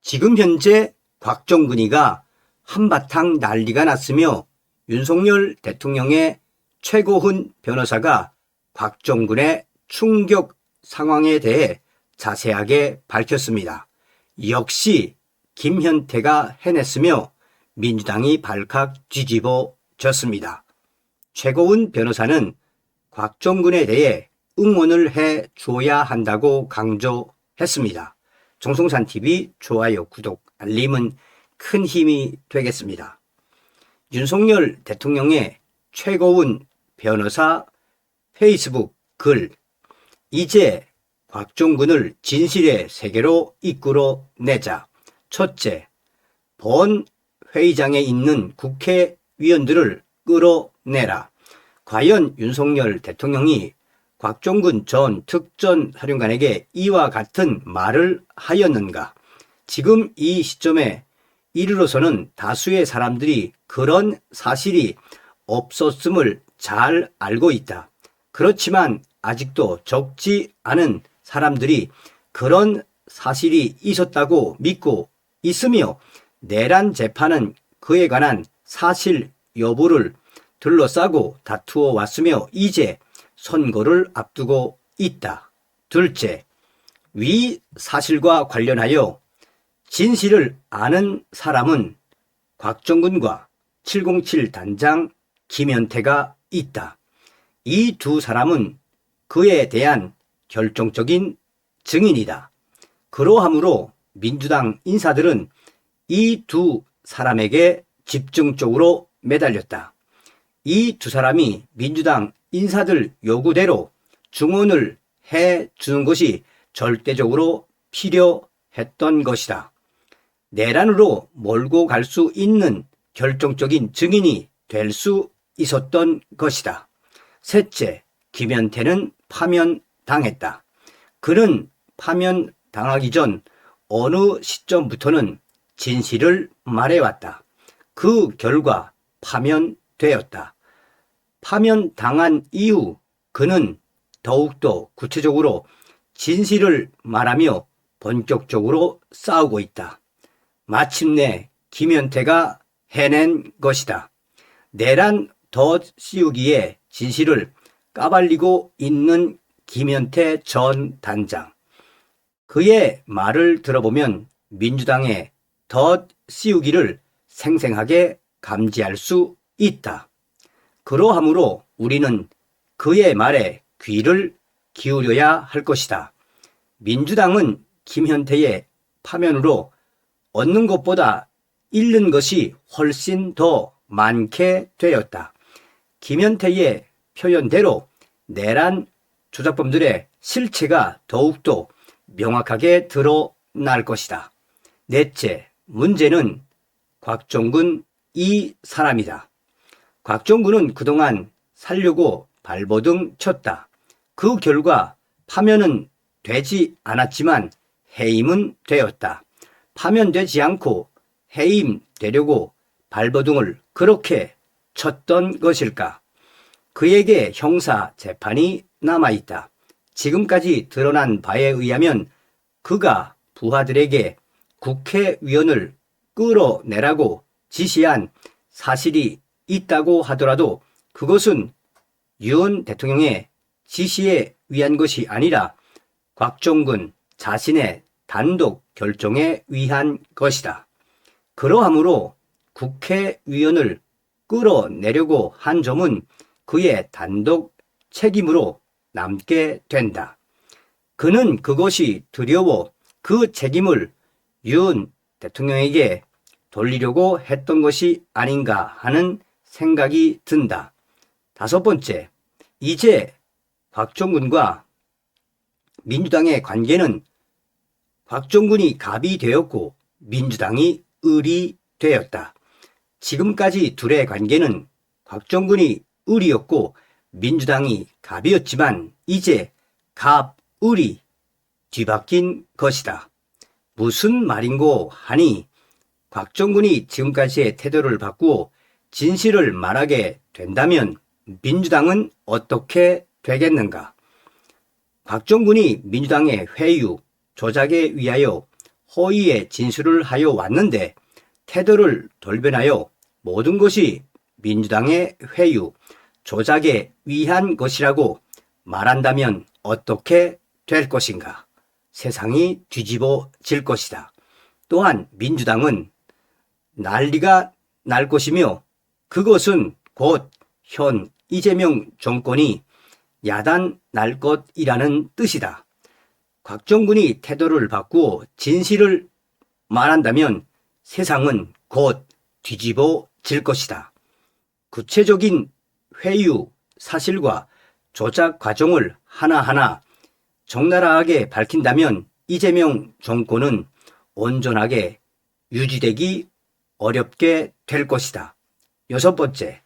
지금 현재 곽정근이가 한바탕 난리가 났으며 윤석열 대통령의 최고훈 변호사가 곽정근의 충격 상황에 대해 자세하게 밝혔습니다. 역시 김현태가 해냈으며 민주당이 발칵 뒤집어졌습니다. 최고훈 변호사는 곽정근에 대해 응원을 해 줘야 한다고 강조했습니다. 정성산TV 좋아요, 구독, 알림은 큰 힘이 되겠습니다. 윤석열 대통령의 최고훈 변호사 페이스북 글, 이제 곽정근을 진실의 세계로 이끌어내자. 첫째, 본 회의장에 있는 국회의원들을 끌어내라. 과연 윤석열 대통령이 곽정근 전 특전사령관에게 이와 같은 말을 하였는가? 지금 이 시점에 이르러서는 다수의 사람들이 그런 사실이 없었음을 잘 알고 있다. 그렇지만 아직도 적지 않은 사람들이 그런 사실이 있었다고 믿고 있으며 내란 재판은 그에 관한 사실 여부를 둘러싸고 다투어 왔으며 이제 선거를 앞두고 있다. 둘째, 위 사실과 관련하여 진실을 아는 사람은 곽정근과 707 단장 김현태가 있다. 이 두 사람은 그에 대한 결정적인 증인이다. 그러하므로 민주당 인사들은 이 두 사람에게 집중적으로 매달렸다. 이 두 사람이 민주당 인사들 요구대로 증언을 해주는 것이 절대적으로 필요했던 것이다. 내란으로 몰고 갈 수 있는 결정적인 증인이 될 수 있었던 것이다. 셋째, 김현태는 파면당했다. 그는 파면당하기 전 어느 시점부터는 진실을 말해왔다. 그 결과 파면되었다. 파면당한 이후 그는 더욱더 구체적으로 진실을 말하며 본격적으로 싸우고 있다. 마침내 김현태가 해낸 것이다. 내란 덧씌우기에 진실을 까발리고 있는 김현태 전 단장. 그의 말을 들어보면 민주당의 덧씌우기를 생생하게 감지할 수 있다. 그러하므로 우리는 그의 말에 귀를 기울여야 할 것이다. 민주당은 김현태의 파면으로 얻는 것보다 잃는 것이 훨씬 더 많게 되었다. 김현태의 표현대로 내란 조작범들의 실체가 더욱더 명확하게 드러날 것이다. 넷째, 문제는 곽정근 이 사람이다. 곽정근은 그동안 살려고 발버둥 쳤다. 그 결과 파면은 되지 않았지만 해임은 되었다. 파면되지 않고 해임되려고 발버둥을 그렇게 쳤던 것일까? 그에게 형사 재판이 남아있다. 지금까지 드러난 바에 의하면 그가 부하들에게 국회의원을 끌어내라고 지시한 사실이 있다고 하더라도 그것은 윤 대통령의 지시에 의한 것이 아니라 곽정근 자신의 단독 결정에 의한 것이다. 그러하므로 국회의원을 끌어내려고 한 점은 그의 단독 책임으로 남게 된다. 그는 그것이 두려워 그 책임을 윤 대통령에게 돌리려고 했던 것이 아닌가 하는 생각이 든다. 다섯 번째, 이제 곽정근과 민주당의 관계는 곽정근이 갑이 되었고 민주당이 을이 되었다. 지금까지 둘의 관계는 곽정근이 을이었고 민주당이 갑이었지만 이제 갑, 을이 뒤바뀐 것이다. 무슨 말인고 하니 곽정근이 지금까지의 태도를 바꾸어 진실을 말하게 된다면 민주당은 어떻게 되겠는가? 곽정근이 민주당의 회유, 조작에 위하여 허위의 진술을 하여 왔는데 태도를 돌변하여 모든 것이 민주당의 회유, 조작에 의한 것이라고 말한다면 어떻게 될 것인가? 세상이 뒤집어질 것이다. 또한 민주당은 난리가 날 것이며 그것은 곧 현 이재명 정권이 야단 날 것이라는 뜻이다. 곽정근이 태도를 바꾸어 진실을 말한다면 세상은 곧 뒤집어질 것이다. 구체적인 회유, 사실과 조작 과정을 하나하나 적나라하게 밝힌다면 이재명 정권은 온전하게 유지되기 어렵게 될 것이다. 6번째,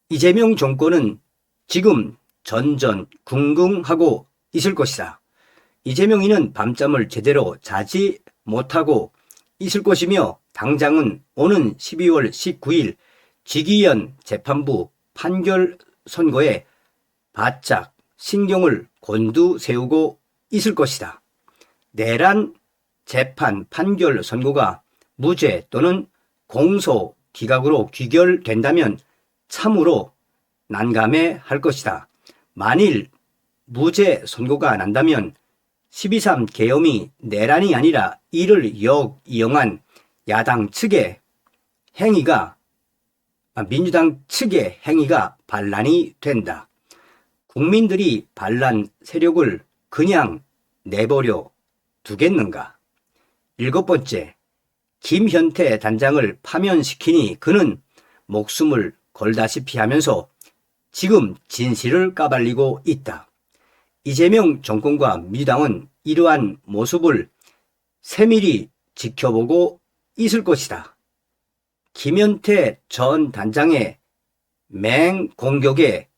이재명 정권은 지금 전전긍긍하고 있을 것이다. 이재명이는 밤잠을 제대로 자지 못하고 있을 것이며 당장은 오는 12월 19일 지기현 재판부 판결 선고에 바짝 신경을 곤두세우고 있을 것이다. 내란 재판 판결 선고가 무죄 또는 공소 기각으로 귀결된다면 참으로 난감해할 것이다. 만일 무죄 선고가 난다면 12.3 계엄이 내란이 아니라 이를 역이용한 야당 측의 행위가 민주당 측의 행위가 반란이 된다. 국민들이 반란 세력을 그냥 내버려 두겠는가? 7번째, 김현태 단장을 파면시키니 그는 목숨을 걸다시피 하면서 지금 진실을 까발리고 있다. 이재명 정권과 민주당은 이러한 모습을 세밀히 지켜보고 있을 것이다. 김현태 전 단장의 맹공격에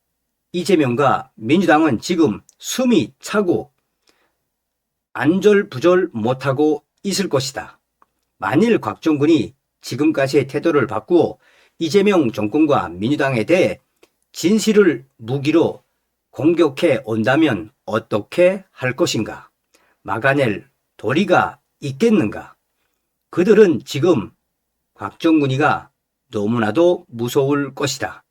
이재명과 민주당은 지금 숨이 차고 안절부절 못하고 있을 것이다. 만일 곽정근이 지금까지의 태도를 바꾸어 이재명 정권과 민주당에 대해 진실을 무기로 공격해 온다면 어떻게 할 것인가? 막아낼 도리가 있겠는가? 그들은 지금 곽정근이가 너무나도 무서울 것이다.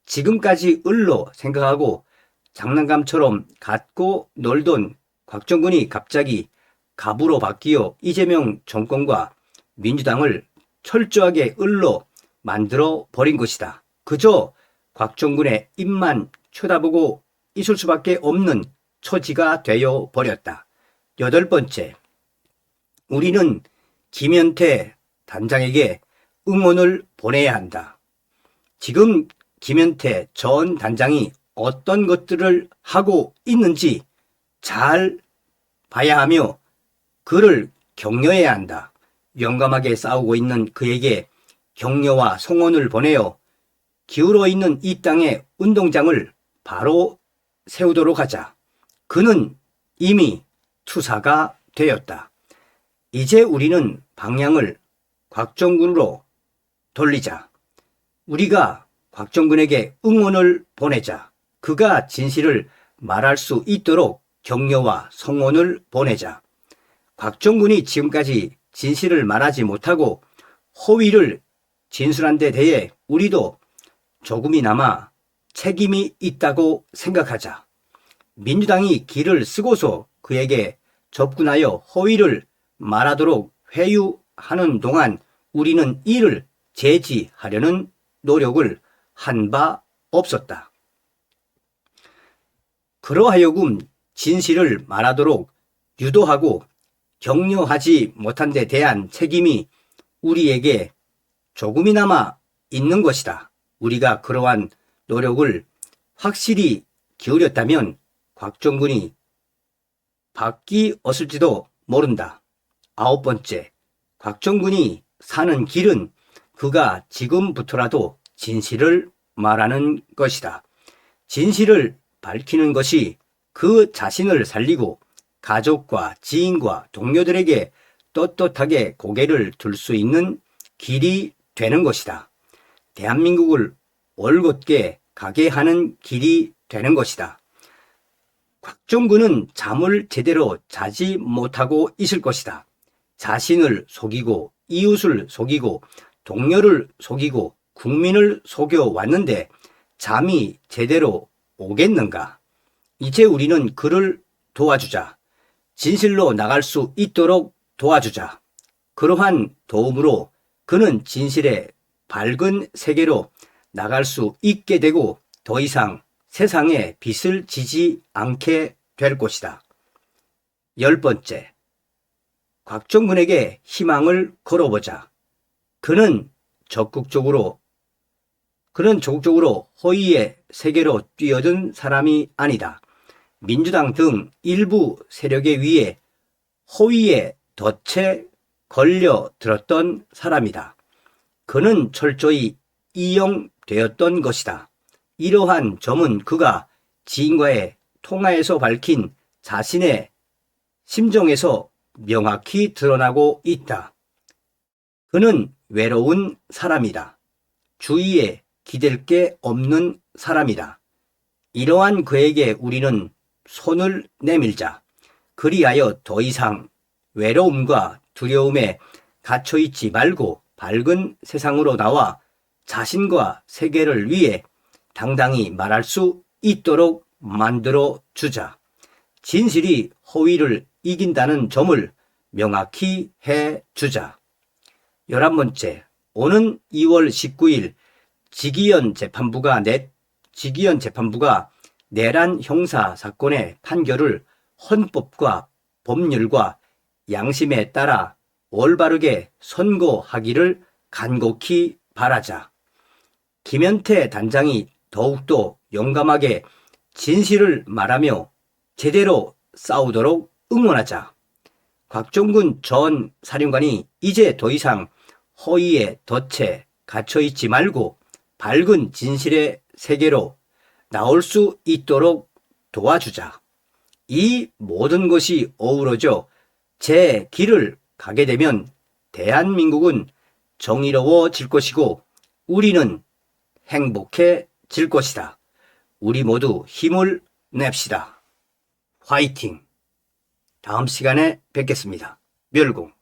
지금까지 을로 생각하고 장난감처럼 갖고 놀던 곽정근이 갑자기 갑으로 바뀌어 이재명 정권과 민주당을 철저하게 을로 만들어 버린 것이다. 그저 곽정근의 입만 쳐다보고 있을 수밖에 없는 처지가 되어 버렸다. 8번째, 우리는 김현태 단장에게 응원을 보내야 한다. 지금 김현태 전 단장이 어떤 것들을 하고 있는지 잘 봐야 하며 그를 격려해야 한다. 용감하게 싸우고 있는 그에게 격려와 성원을 보내어 기울어 있는 이 땅의 운동장을 바로 세우도록 하자. 그는 이미 투사가 되었다. 이제 우리는 방향을 곽정근으로 돌리자. 우리가 곽정근에게 응원을 보내자. 그가 진실을 말할 수 있도록 격려와 성원을 보내자. 곽정근이 지금까지 진실을 말하지 못하고 허위를 진술한 데 대해 우리도 조금이나마 책임이 있다고 생각하자. 민주당이 길을 쓰고서 그에게 접근하여 허위를 말하도록 회유하는 동안 우리는 이를 제지하려는 노력을 한 바 없었다. 그러하여금 진실을 말하도록 유도하고 격려하지 못한 데 대한 책임이 우리에게 조금이나마 있는 것이다. 우리가 그러한 노력을 확실히 기울였다면 곽정근이 바뀌었을지도 모른다. 9번째, 곽정근이 사는 길은 그가 지금부터라도 진실을 말하는 것이다. 진실을 밝히는 것이 그 자신을 살리고 가족과 지인과 동료들에게 떳떳하게 고개를 들 수 있는 길이 되는 것이다. 대한민국을 올곧게 가게 하는 길이 되는 것이다. 곽정근은 잠을 제대로 자지 못하고 있을 것이다. 자신을 속이고 이웃을 속이고 동료를 속이고 국민을 속여왔는데 잠이 제대로 오겠는가? 이제 우리는 그를 도와주자. 진실로 나갈 수 있도록 도와주자. 그러한 도움으로 그는 진실의 밝은 세계로 나갈 수 있게 되고 더 이상 세상에 빛을 지지 않게 될 것이다. 10번째, 곽종근에게 희망을 걸어보자. 그는 적극적으로 허위의 세계로 뛰어든 사람이 아니다. 민주당 등 일부 세력에 의해 허위의 덫에 걸려들었던 사람이다. 그는 철저히 이용되었던 것이다. 이러한 점은 그가 지인과의 통화에서 밝힌 자신의 심정에서 명확히 드러나고 있다. 그는 외로운 사람이다. 주위에 기댈 게 없는 사람이다. 이러한 그에게 우리는 손을 내밀자. 그리하여 더 이상 외로움과 두려움에 갇혀있지 말고 밝은 세상으로 나와 자신과 세계를 위해 당당히 말할 수 있도록 만들어 주자. 진실이 허위를 이긴다는 점을 명확히 해 주자. 11번째, 오는 2월 19일 지기현 재판부가 내란 형사 사건의 판결을 헌법과 법률과 양심에 따라 올바르게 선고하기를 간곡히 바라자. 김현태 단장이 더욱더 용감하게 진실을 말하며 제대로 싸우도록 응원하자. 곽종근 전 사령관이 이제 더 이상 허위의 덫에 갇혀있지 말고 밝은 진실의 세계로 나올 수 있도록 도와주자. 이 모든 것이 어우러져 제 길을 가게 되면 대한민국은 정의로워질 것이고 우리는 행복해질 것이다. 우리 모두 힘을 냅시다. 화이팅! 다음 시간에 뵙겠습니다. 멸공.